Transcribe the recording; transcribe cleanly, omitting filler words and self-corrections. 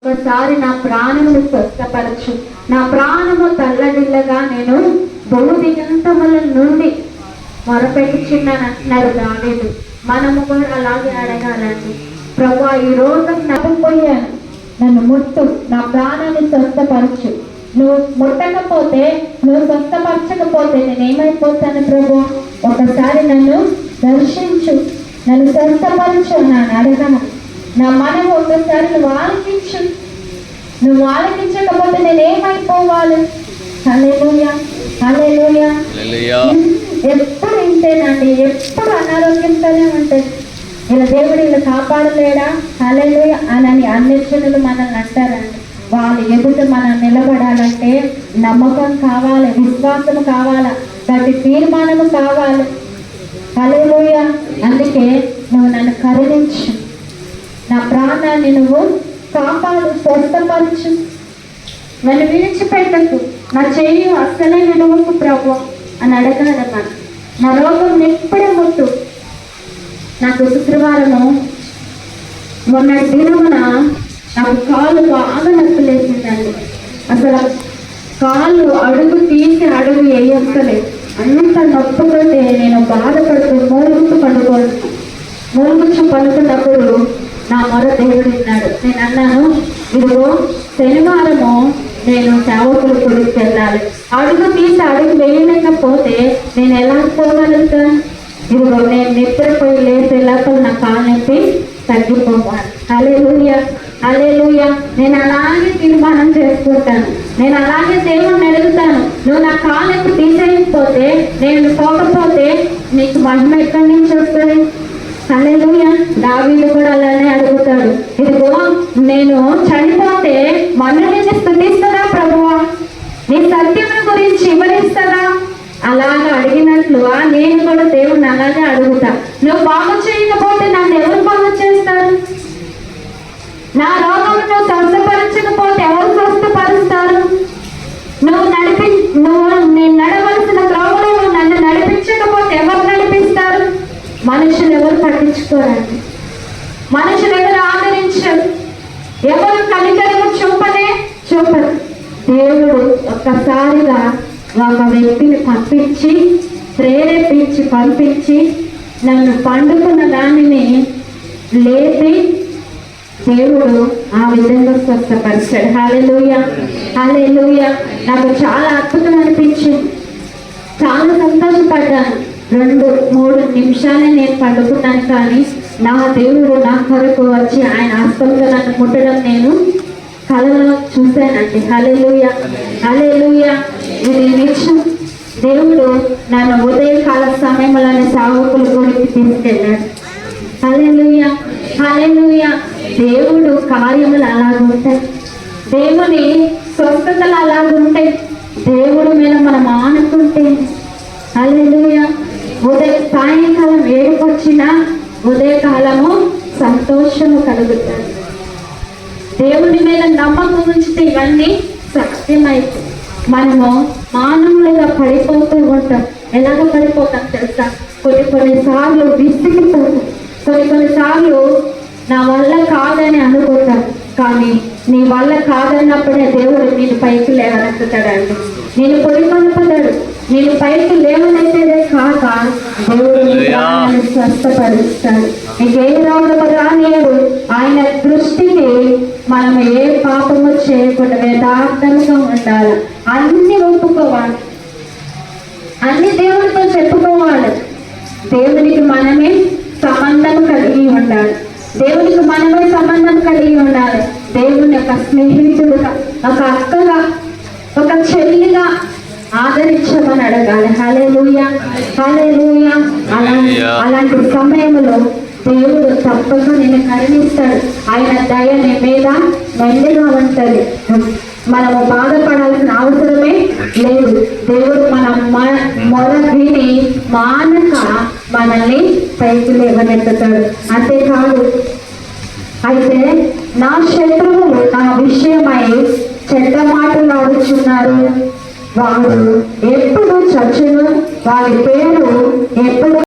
ఒకసారి నా ప్రాణమును స్వస్థపరచు. నా ప్రాణము తల్లడిల్లగా నేను బహుదిగంతముల నుండి మొరపెట్టుచున్నాను అంటున్నాడు దావీదు. మనము కూడా అలాగే అడగాలండి. ప్రభువా, ఈ రోజు నవ్వుపోయాను, నన్ను ముట్టు, నా ప్రాణాన్ని స్వస్థపరచు. నువ్వు ముట్టకపోతే, నువ్వు స్వస్థపరచకపోతే నేనేమైపోతాను ప్రభు? ఒకసారి నన్ను దర్శించు, నన్ను స్వస్థపరచు అన్నాను అడగను. నా మనము ఒకసారి నువ్వు ఆలకించు. నువ్వు ఆలకించకపోతే నేనేమైపోవాలి? హల్లెలూయా, హల్లెలూయా. ఎప్పుడు ఇంతేనండి, ఎప్పుడు అనారోగ్యంతోనే ఉంటుంది. ఇలా దేవుడు ఇలా కాపాడలేడా? హల్లెలూయా అని అన్యజనులు మనల్ని అంటారండి. వాళ్ళు ఎదుట మనం నిలబడాలంటే నమ్మకం కావాలి, విశ్వాసం కావాలి, గట్టి తీర్మానము కావాలి. హల్లెలూయా. అందుకే నువ్వు నన్ను కరుణించు, నా ప్రాణాన్ని నువ్వు కాపాడు, స్వస్థపరచు, నన్ను విడిచిపెట్టకు, నా చెయ్యి అస్సలే విడవకు ప్రభు అని అడగాలన్నా. నా రోగం ఎప్పుడే ముట్టు. నాకు శుక్రవారము మొన్నటి దినమున నాకు కాళ్ళు బాగా నొప్పులేసిందండి. అసలు కాళ్ళు అడుగు తీసి అడుగు వేయక్కలేదు, అంత నొప్పుతోటే నేను బాధపడుతూ మూలుగుచ్చు పడుతున్నప్పుడు నా మొర దేవుడు విన్నాడు. నేను అన్నాను, ఇదిగో శనివారము నేను సేవకుల గుడికి వెళ్ళాలి, అడుగు తీసి అడుగు వేయలేకపోతే నేను ఎలా పోగలుగుతాను? ఇదిగో నేను నిద్రపోయి లేసే లోపల నా కాలు నొప్పి తగ్గిపోవాలి. హల్లెలూయా, హల్లెలూయా. నేను అలాగే తీర్మానం చేసుకుంటాను, నేను అలాగే దేవుణ్ణి అడుగుతాను. నువ్వు నా కాలు నొప్పి తీసేయకపోతే, నేను పోకపోతే నీకు మహిమ ఎక్కడి నుంచి వస్తుంది? హల్లెలూయా. దావీదు కూడా అలానే అడుగుతాడు. ఇదిగో నేను చనిపోతే మనుని స్తుతిస్తుందా ప్రభువా? నీ సత్యముల గురించి వివరిస్తుందా? అలాగా అడిగినట్లు నేను కూడా దేవుణ్ణి అలాగే అడుగుతా. నువ్వు బాగు చేయకపోతే నన్ను ఎవరు బాగు చేస్తారు? నా రోగము నువ్వు స్వస్థపరచకపోతే ఎవరు స్వస్థపరుస్తారు? నువ్వు నేను నడవలసిన త్రోవలో నన్ను నడిపించకపోతే ఎవరు నడిపిస్తారు? మనుషులు ఎవరు పట్టించుకోరండి, మనుషులు ఎవరు ఆదరించరు, ఎవరు కనికరము చూపరు. దేవుడు ఒక్కసారిగా ఒక వ్యక్తిని పంపించి నన్ను పండుకున్న దానిని లేపి దేవుడు ఆ విధంగా స్వస్థపరిచాడు. హల్లెలూయా, హల్లెలూయా. నాకు చాలా అద్భుతం అనిపించింది, చాలా సంతోషపడ్డాను. 2-3 నిమిషాలే నేను పండుకున్నాను, కానీ నా దేవుడు నా కొరకు వచ్చి ఆయన హస్తంతో నన్ను ముట్టడం నేను కలలో చూశానండి. హల్లెలూయా, హల్లెలూయా. ఇది నిత్యం దేవుడు నన్ను ఉదయకాల సమయంలోనే సేవకుల గురించి తీసుకెళ్ళాడు. హల్లెలూయా, హల్లెలూయా. దేవుడు కార్యములు అలాగుంటాయి, దేవుని స్వస్థతలు అలాగుంటాయి. దేవుడి మీద మనం ఆనుకుంటే హల్లెలూయా. సాయంకాలం ఏడుకొచ్చినా ఉదయకాలము సంతోషము కలుగుతాడు. దేవుడి మీద నమ్మకం ఉంచితే ఇవన్నీ సత్యమైతే మనము మానవులుగా పడిపోతూ ఉంటాం. ఎలాగ పడిపోతాం తెలుసా? కొన్నిసార్లు విసిగిపోతాం, కొన్నిసార్లు నా వల్ల కాదని అనుకుంటాం. కానీ నీ వల్ల కాదన్నప్పుడే దేవుడు నేను పైకి లేవనెత్తుతాడండి, నేను పొడికొనుపుతాడు. నేను పైకి లేవనెత్తేదే కాక దేవుడు స్వస్థపరుస్తాడు. నీకే రోగము రానియడు. ఆయన దృష్టికి మనం ఏ పాపము చేయకుండా యథార్థంగా ఉండాలి. అన్ని ఒప్పుకోవాలి, అన్ని దేవుడితో చెప్పుకోవాలి. దేవునికి మనమే సంబంధం కలిగి ఉండాలి, దేవునికి మనమే సంబంధం కలిగి ఉండాలి. దేవుని యొక్క స్నేహితుడుగా, ఒక అక్కగా, ఒక చెల్లిగా ఆదరించమని అడగాలి. హల్లెలూయా, హల్లెలూయా. అలాంటి సమయంలో దేవుడు తప్పక నేను కరుణిస్తాడు. ఆయన దయ నీ మీద మెండుగా ఉంటుంది. మనము బాధపడాల్సిన అవసరమే లేదు. దేవుడు మన మొర విని మానక మనల్ని పైకి లేవనెత్తుతాడు. అంతేకాదు, అయితే నా శత్రువులు నా విషయమై చెడ్డ మాటలు ఆడుచున్నారు, వారు ఎప్పుడు చచ్చును, వారి పేరు ఎప్పుడు